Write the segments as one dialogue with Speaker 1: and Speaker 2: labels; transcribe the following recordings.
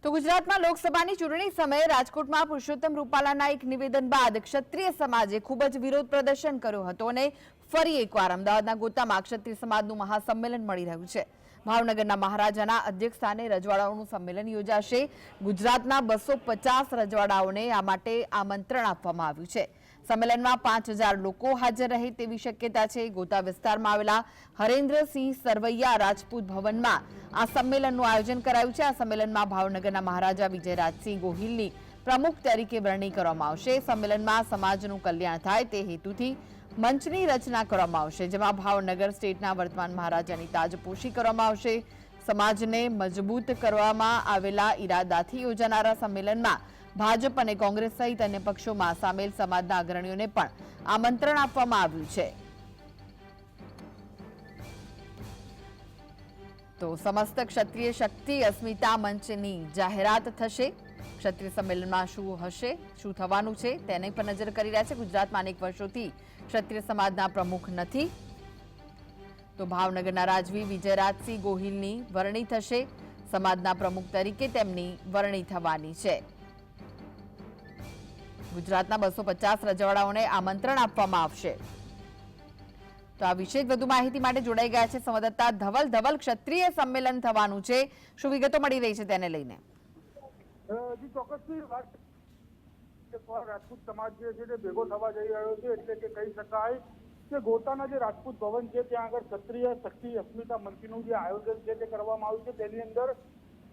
Speaker 1: તો ગુજરાતમાં લોકસભાની ચૂંટણી સમયે રાજકોટમાં પુરુષોત્તમ રૂપાલાના એક નિવેદન બાદ ક્ષત્રિય સમાજે ખૂબ જ વિરોધ પ્રદર્શન કર્યો હતો અને ફરી એકવાર અમદાવાદના ગોતામાં ક્ષત્રિય સમાજનું મહાસંમેલન મળી રહ્યું છે। ભાવનગરના મહારાજાના અધ્યક્ષસ્થાને રજવાડાઓનું સંમેલન યોજાશે। ગુજરાતના 250 રજવાડાઓને આ માટે આમંત્રણ આપવામાં આવ્યું છે। સંમેલનમાં 5000 લોકો હાજર રહે તેવી શક્યતા છે। ગોતા વિસ્તારમાં આવેલા હરેન્દ્રસિંહ સરવૈયા રાજપૂત ભવનમાં આ સંમેલનનું આયોજન કરાયું છે। આ સંમેલનમાં ભાવનગરના મહારાજા વિજયરાજસિંહ ગોહિલની પ્રમુખ તરીકે વરણી કરવામાં આવશે। સંમેલનમાં સમાજનું કલ્યાણ થાય તે હેતુથી મંચની રચના કરવામાં આવશે, જેમાં ભાવનગર સ્ટેટના વર્તમાન મહારાજાની તાજપોશી કરવામાં આવશે। સમાજને મજબૂત કરવામાં આવેલા ઈરાદાથી યોજાનારા સંમેલનમાં ભાજપ અને કોંગ્રેસ સહિત અન્ય પક્ષોમાં સામેલ સમાજના અગ્રણીઓને પણ આમંત્રણ આપવામાં આવ્યું છે। તો સમસ્ત ક્ષત્રિય શક્તિ અસ્મિતા મંચની જાહેરાત થશે। ક્ષત્રિય સંમેલનમાં શું હશે, શું થવાનું છે તેની પર નજર કરી રહ્યા છે। ગુજરાતમાં અનેક વર્ષોથી ક્ષત્રિય સમાજના પ્રમુખ નથી, તો ભાવનગરના રાજવી વિજયરાજસિંહ ગોહિલની વરણી થશે। સમાજના પ્રમુખ તરીકે તેમની વરણી થવાની છે। ગુજરાતના 250 રજવાડાઓને આમંત્રણ આપવામાં આવશે। તો આ વિશે વધુ માહિતી માટે જોડાઈ ગયા છે સંવાદદાતા ધવલ। ક્ષત્રિય સંમેલન થવાનું છે, શું વિગતો મળી રહી છે તેને લઈને?
Speaker 2: જી ચોક્કસથી વાત રાજપૂત સમાજ જે છે તે ભેગો થવા જઈ રહ્યો છે, એટલે કે કહી શકાય કે ગોતાના જે રાજપૂત ભવન છે ત્યાં આગળ ક્ષત્રિય શક્તિ અસ્મિતા મંચનું જે આયોજન છે તે કરવામાં આવ્યું છે। તેની અંદર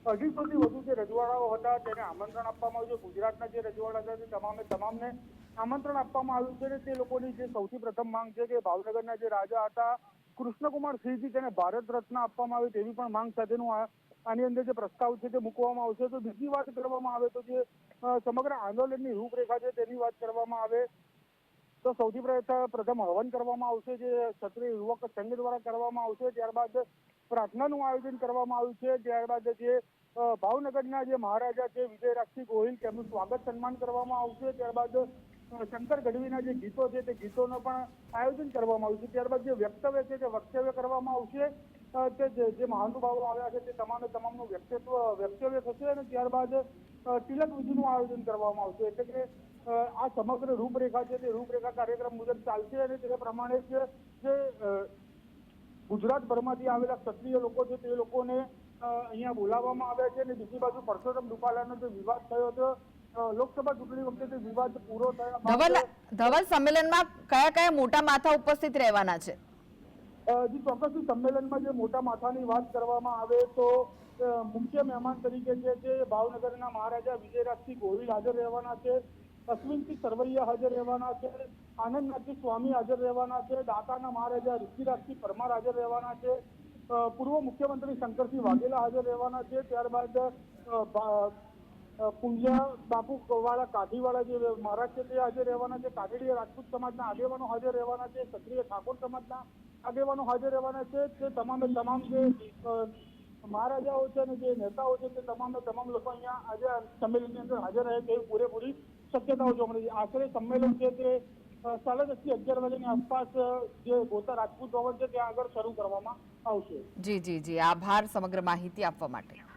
Speaker 2: 250થી વધુ જે રજવાડાઓ હતા તેને આમંત્રણ આપવામાં આવ્યું છે। ગુજરાતના જે રજવાડા હતા તે તમામને આમંત્રણ આપવામાં આવ્યું છે અને તે લોકોની જે સૌથી પ્રથમ માંગ છે કે ભાવનગરના જે રાજા હતા કૃષ્ણકુમાર સિંહજી તેને ભારત રત્ન આપવામાં આવે તેવી પણ માંગ સાથેનું આની અંદર જે પ્રસ્તાવ છે તે મૂકવામાં આવશે। તો બીજી વાત કરવામાં આવે તો જે સમગ્ર આંદોલનની રૂપરેખા છે તેની વાત કરવામાં આવે તો સૌથી પ્રથમ હવન કરવામાં આવશે, જે ક્ષત્રિય યુવક સંઘ દ્વારા કરવામાં આવશે। ત્યારબાદ પ્રાર્થનાનું આયોજન કરવામાં આવ્યું છે। ત્યારબાદ જે ભાવનગરના જે મહારાજા છે વિજયરાજસિંહ ગોહિલ તેમનું સ્વાગત સન્માન કરવામાં આવશે। ત્યારબાદ શંકર ગઢવીના જે ગીતો છે તે ગીતોનું પણ આયોજન કરવામાં આવ્યું છે। ત્યારબાદ જે વક્તવ્ય છે તે વક્તવ્ય કરવામાં આવશે। જે મહાનુભાવો આવ્યા છે તે તમામનું વક્તવ્ય થશે અને ત્યારબાદ તિલક વિધિનું આયોજન કરવામાં આવશે। એટલે કે આ સમગ્ર રૂપરેખા છે તે રૂપરેખા કાર્યક્રમ મુજબ ચાલશે અને તે પ્રમાણે જ જે ગુજરાતભરમાંથી આવેલા ક્ષત્રિય લોકો છે તે લોકોને અહીંયા બોલાવવામાં આવ્યા છે। અને બીજી બાજુ પરસોત્તમ રૂપાલાનો જે વિવાદ થયો હતો લોકસભા ચૂંટણી વખતે તે વિવાદ પૂરો થયા
Speaker 1: ધવલ, સંમેલનમાં કયા કયા મોટા માથા ઉપસ્થિત રહેવાના છે?
Speaker 2: જી ચોક્કસથી સંમેલનમાં જે મોટા માથાની વાત કરવામાં આવે તો મુખ્ય મહેમાન તરીકે જે ભાવનગરના મહારાજા વિજયરાજસિંહ ગોહિલ હાજર રહેવાના છે, અશ્વિનસિંહ સરવૈયા હાજર રહેવાના છે, આનંદનાથજી સ્વામી હાજર રહેવાના છે, દાતાના મહારાજા ઋષિરાજસિંહ પરમાર હાજર રહેવાના છે, પૂર્વ મુખ્યમંત્રી શંકરસિંહ વાઘેલા હાજર રહેવાના છે। ત્યારબાદ પુંજા બાપુ વાળા કાઠીવાળા જે મહારાજ છે તે હાજર રહેવાના છે, કાગડીયા રાજપૂત સમાજના આગેવાનો હાજર રહેવાના છે, ક્ષત્રિય ઠાકોર સમાજના આગેવાનો હાજર રહેવાના છે। તે તમામ જે મહારાજાઓ છે અને જે નેતાઓ છે તે તમામ લોકો અહીંયા આજે સંમેલનની અંદર હાજર રહે તેવી પૂરેપૂરી શક્યતાઓ જોવા મળી છે। આખરે સંમેલન છે તે 10:30-11 વાગ્યાની આસપાસ જે ગોતા રાજપૂત ભવન છે ત્યાં આગળ શરૂ કરવામાં આવશે।
Speaker 1: જી, આભાર સમગ્ર માહિતી આપવા માટે।